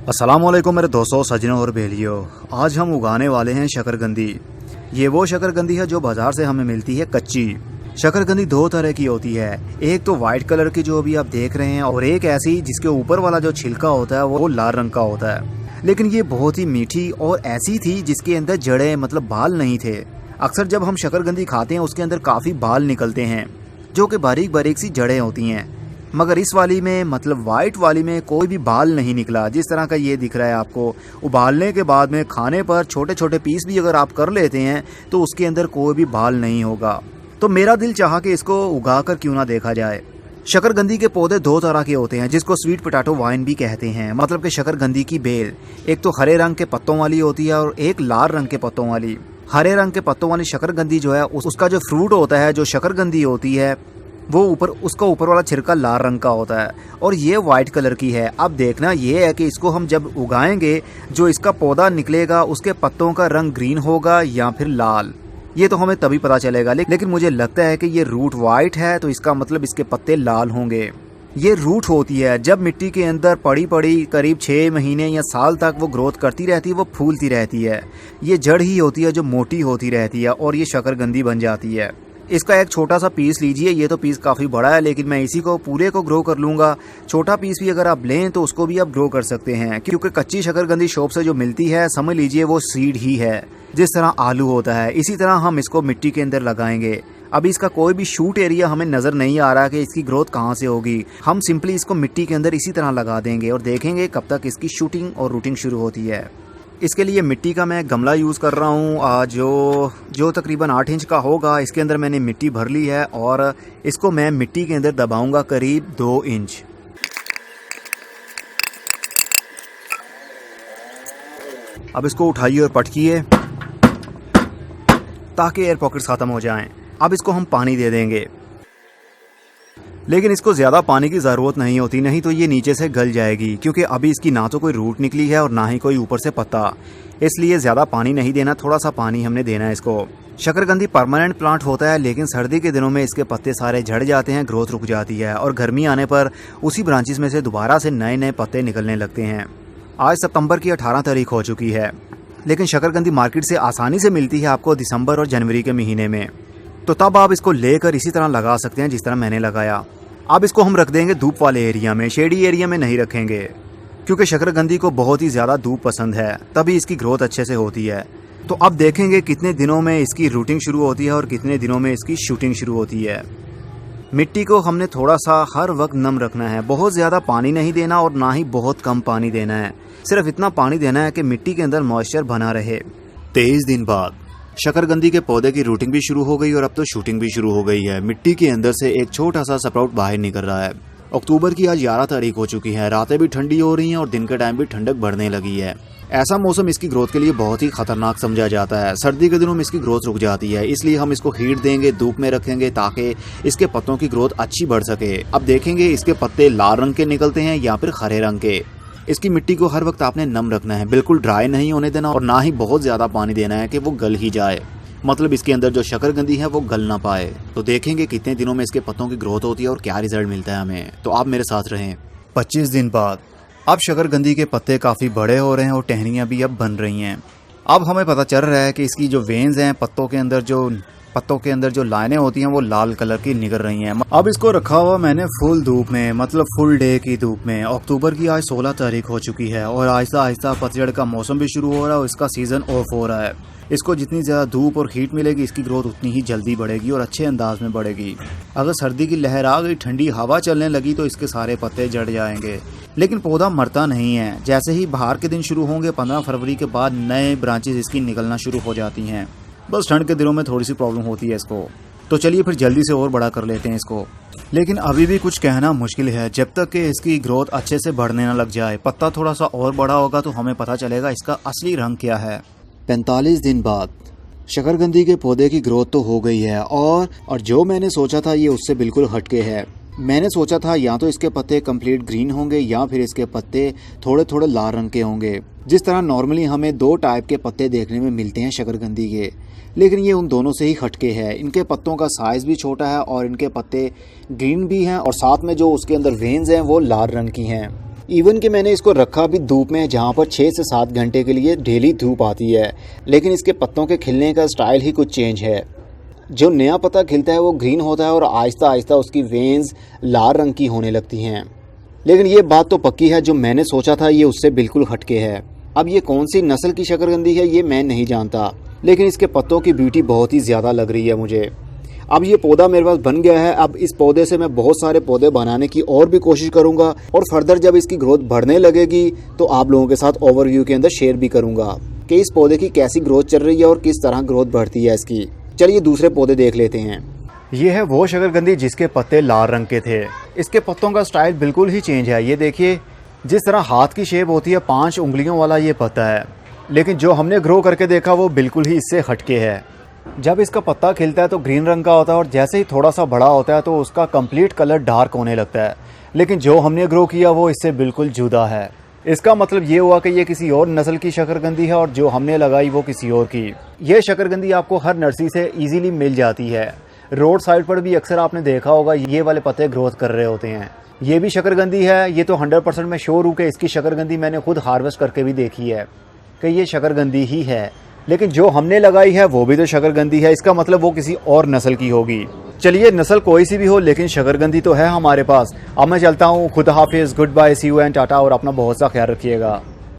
अस्सलामुअलैकुम मेरे दोस्तों, सज्जनों और बेलियों। आज हम उगाने वाले हैं शकरकंदी। ये वो शकरकंदी है जो बाजार से हमें मिलती है कच्ची। शकरकंदी दो तरह की होती है, एक तो वाइट कलर की जो अभी आप देख रहे हैं, और एक ऐसी जिसके ऊपर वाला जो छिलका होता है वो लाल रंग का होता है। लेकिन ये बहुत ही मीठी और ऐसी थी जिसके अंदर जड़ें मतलब बाल नहीं थे। अक्सर जब हम शकरकंदी खाते हैं उसके अंदर काफ़ी बाल निकलते हैं जो कि बारीक बारीक सी जड़ें होती हैं, मगर इस वाली में मतलब वाइट वाली में कोई भी बाल नहीं निकला। जिस तरह का ये दिख रहा है आपको, उबालने के बाद में खाने पर छोटे छोटे पीस भी अगर आप कर लेते हैं तो उसके अंदर कोई भी बाल नहीं होगा। तो मेरा दिल चाहा कि इसको उगा कर क्यों ना देखा जाए। शकरकंदी के पौधे दो तरह के होते हैं जिसको स्वीट पोटैटो वाइन भी कहते हैं, मतलब कि शकरकंदी की बेल एक तो हरे रंग के पत्तों वाली होती है और एक लाल रंग के पत्तों वाली। हरे रंग के पत्तों वाली शकरकंदी जो है उसका जो फ्रूट होता है, जो शकरकंदी होती है, वो उसका ऊपर वाला छिलका लाल रंग का होता है और ये वाइट कलर की है। अब देखना ये है कि इसको हम जब उगाएंगे जो इसका पौधा निकलेगा उसके पत्तों का रंग ग्रीन होगा या फिर लाल, ये तो हमें तभी पता चलेगा। लेकिन मुझे लगता है कि ये रूट वाइट है तो इसका मतलब इसके पत्ते लाल होंगे। ये रूट होती है जब मिट्टी के अंदर पड़ी पड़ी करीब 6 महीने या साल तक वो ग्रोथ करती रहती है, वो फूलती रहती है। ये जड़ ही होती है जो मोटी होती रहती है और ये शकरकंदी बन जाती है। इसका एक छोटा सा पीस लीजिए, ये तो पीस काफ़ी बड़ा है लेकिन मैं इसी को पूरे को ग्रो कर लूँगा। छोटा पीस भी अगर आप लें तो उसको भी आप ग्रो कर सकते हैं, क्योंकि कच्ची शकरकंदी शॉप से जो मिलती है समझ लीजिए वो सीड ही है। जिस तरह आलू होता है इसी तरह हम इसको मिट्टी के अंदर लगाएंगे। अभी इसका कोई भी शूट एरिया हमें नज़र नहीं आ रहा कि इसकी ग्रोथ कहाँ से होगी। हम सिंपली इसको मिट्टी के अंदर इसी तरह लगा देंगे और देखेंगे कब तक इसकी शूटिंग और रूटिंग शुरू होती है। इसके लिए मिट्टी का मैं गमला यूज़ कर रहा हूँ जो तकरीबन 8 इंच का होगा। इसके अंदर मैंने मिट्टी भर ली है और इसको मैं मिट्टी के अंदर दबाऊंगा करीब 2 इंच। अब इसको उठाइए और पटकिए ताकि एयर पॉकेट्स ख़त्म हो जाएं। अब इसको हम पानी दे देंगे, लेकिन इसको ज़्यादा पानी की ज़रूरत नहीं होती, नहीं तो ये नीचे से गल जाएगी, क्योंकि अभी इसकी ना तो कोई रूट निकली है और ना ही कोई ऊपर से पत्ता। इसलिए ज़्यादा पानी नहीं देना, थोड़ा सा पानी हमने देना है इसको। शकरकंदी परमानेंट प्लांट होता है लेकिन सर्दी के दिनों में इसके पत्ते सारे झड़ जाते हैं, ग्रोथ रुक जाती है और गर्मी आने पर उसी ब्रांचेस में से दोबारा से नए नए पत्ते निकलने लगते हैं। आज सितंबर की 18 तारीख हो चुकी है, लेकिन शकरकंदी मार्केट से आसानी से मिलती है आपको दिसंबर और जनवरी के महीने में। तो तब आप इसको लेकर इसी तरह लगा सकते हैं जिस तरह मैंने लगाया। अब इसको हम रख देंगे धूप वाले एरिया में, शेडी एरिया में नहीं रखेंगे, क्योंकि शकरकंदी को बहुत ही ज़्यादा धूप पसंद है, तभी इसकी ग्रोथ अच्छे से होती है। तो अब देखेंगे कितने दिनों में इसकी रूटिंग शुरू होती है और कितने दिनों में इसकी शूटिंग शुरू होती है। मिट्टी को हमने थोड़ा सा हर वक्त नम रखना है, बहुत ज़्यादा पानी नहीं देना और ना ही बहुत कम पानी देना है। सिर्फ इतना पानी देना है कि मिट्टी के अंदर मॉइस्चर बना रहे। 23 दिन बाद शकरकंदी के पौधे की रूटिंग भी शुरू हो गई और अब तो शूटिंग भी शुरू हो गई है। मिट्टी के अंदर से एक छोटा सा स्प्राउट बाहर निकल रहा है। अक्टूबर की आज 11 तारीख हो चुकी है, रातें भी ठंडी हो रही हैं और दिन के टाइम भी ठंडक बढ़ने लगी है। ऐसा मौसम इसकी ग्रोथ के लिए बहुत ही खतरनाक समझा जाता है। सर्दी के दिनों में इसकी ग्रोथ रुक जाती है, इसलिए हम इसको हीट देंगे, धूप में रखेंगे ताकि इसके पत्तों की ग्रोथ अच्छी बढ़ सके। अब देखेंगे इसके पत्ते लाल रंग के निकलते हैं या फिर हरे रंग के। इसकी मिट्टी को हर वक्त आपने नम रखना है, बिल्कुल ड्राई नहीं होने देना और ना ही बहुत ज़्यादा पानी देना है कि वो गल ही जाए, मतलब इसके अंदर जो शकरकंदी है वो गल ना पाए। तो देखेंगे कितने दिनों में इसके पत्तों की ग्रोथ होती है और क्या रिजल्ट मिलता है हमें। तो आप मेरे साथ रहें। 25 दिन बाद अब शकरकंदी के पत्ते काफ़ी बड़े हो रहे हैं और टहनियाँ भी अब बन रही हैं। अब हमें पता चल रहा है कि इसकी जो वेन्स हैं, पत्तों के अंदर जो लाइनें होती हैं वो लाल कलर की निकल रही हैं। अब इसको रखा हुआ मैंने फुल धूप में, मतलब फुल डे की धूप में। अक्टूबर की आज 16 तारीख हो चुकी है और आहिस्ता आहिस्ता पतझड़ का मौसम भी शुरू हो रहा है और इसका सीज़न ऑफ हो रहा है। इसको जितनी ज़्यादा धूप और हीट मिलेगी इसकी ग्रोथ उतनी ही जल्दी बढ़ेगी और अच्छे अंदाज में बढ़ेगी। अगर सर्दी की लहर आ गई, ठंडी हवा चलने लगी तो इसके सारे पत्ते जड़ जाएंगे, लेकिन पौधा मरता नहीं है। जैसे ही बाहर के दिन शुरू होंगे 15 फरवरी के बाद नए ब्रांचेस इसकी निकलना शुरू हो जाती हैं। बस ठंड के दिनों में थोड़ी सी प्रॉब्लम होती है इसको। तो चलिए फिर जल्दी से और बड़ा कर लेते हैं इसको। लेकिन अभी भी कुछ कहना मुश्किल है जब तक कि इसकी ग्रोथ अच्छे से बढ़ने ना लग जाए। पत्ता थोड़ा सा और बड़ा होगा तो हमें पता चलेगा इसका असली रंग क्या है। 45 दिन बाद शकरकंदी के पौधे की ग्रोथ तो हो गई है और जो मैंने सोचा था ये उससे बिल्कुल हटके है। मैंने सोचा था या तो इसके पत्ते कंप्लीट ग्रीन होंगे या फिर इसके पत्ते थोड़े थोड़े लाल रंग के होंगे, जिस तरह नॉर्मली हमें 2 टाइप के पत्ते देखने में मिलते हैं शकरकंदी के। लेकिन ये उन दोनों से ही हटके है। इनके पत्तों का साइज़ भी छोटा है और इनके पत्ते ग्रीन भी हैं और साथ में जो उसके अंदर वेन्स हैं वो लाल रंग की हैं। इवन कि मैंने इसको रखा भी धूप में, जहाँ पर 6 से 7 घंटे के लिए डेली धूप आती है, लेकिन इसके पत्तों के खिलने का स्टाइल ही कुछ चेंज है। जो नया पत्ता खिलता है वो ग्रीन होता है और आहिस्ता आहिस्ता उसकी वेन्स लाल रंग की होने लगती हैं। लेकिन ये बात तो पक्की है, जो मैंने सोचा था ये उससे बिल्कुल हटके है। अब ये कौन सी नस्ल की शकरकंदी है ये मैं नहीं जानता, लेकिन इसके पत्तों की ब्यूटी बहुत ही ज़्यादा लग रही है मुझे। अब ये पौधा मेरे पास बन गया है। अब इस पौधे से मैं बहुत सारे पौधे बनाने की और भी कोशिश करूंगा, और फर्दर जब इसकी ग्रोथ बढ़ने लगेगी तो आप लोगों के साथ ओवरव्यू के अंदर शेयर भी करूंगा कि इस पौधे की कैसी ग्रोथ चल रही है और किस तरह ग्रोथ बढ़ती है इसकी। चलिए दूसरे पौधे देख लेते हैं। ये है वो शकरकंदी जिसके पत्ते लाल रंग के थे। इसके पत्तों का स्टाइल बिल्कुल ही चेंज है। ये देखिए, जिस तरह हाथ की शेप होती है 5 उंगलियों वाला ये पत्ता है, लेकिन जो हमने ग्रो करके देखा वो बिल्कुल ही इससे हटके है। जब इसका पत्ता खिलता है तो ग्रीन रंग का होता है, और जैसे ही थोड़ा सा बड़ा होता है तो उसका कंप्लीट कलर डार्क होने लगता है। लेकिन जो हमने ग्रो किया वो इससे बिल्कुल जुदा है। इसका मतलब ये हुआ कि ये किसी और नस्ल की शकरकंदी है और जो हमने लगाई वो किसी और की। ये शकरकंदी आपको हर नर्सरी से इजीली मिल जाती है। रोड साइड पर भी अक्सर आपने देखा होगा ये वाले पत्ते ग्रोथ कर रहे होते हैं। ये भी शकरकंदी है। ये तो 100% मैं श्योर हूँ कि इसकी शकरकंदी मैंने खुद हार्वेस्ट करके भी देखी है कि ये शकरकंदी ही है। लेकिन जो हमने लगाई है वो भी तो शकरकंदी है। इसका मतलब वो किसी और नस्ल की होगी। चलिए नस्ल कोई सी भी हो, लेकिन शकरकंदी तो है हमारे पास। अब मैं चलता हूँ। खुदा हाफिज़, goodbye, see you and tata, और अपना बहुत सा ख्याल रखिएगा।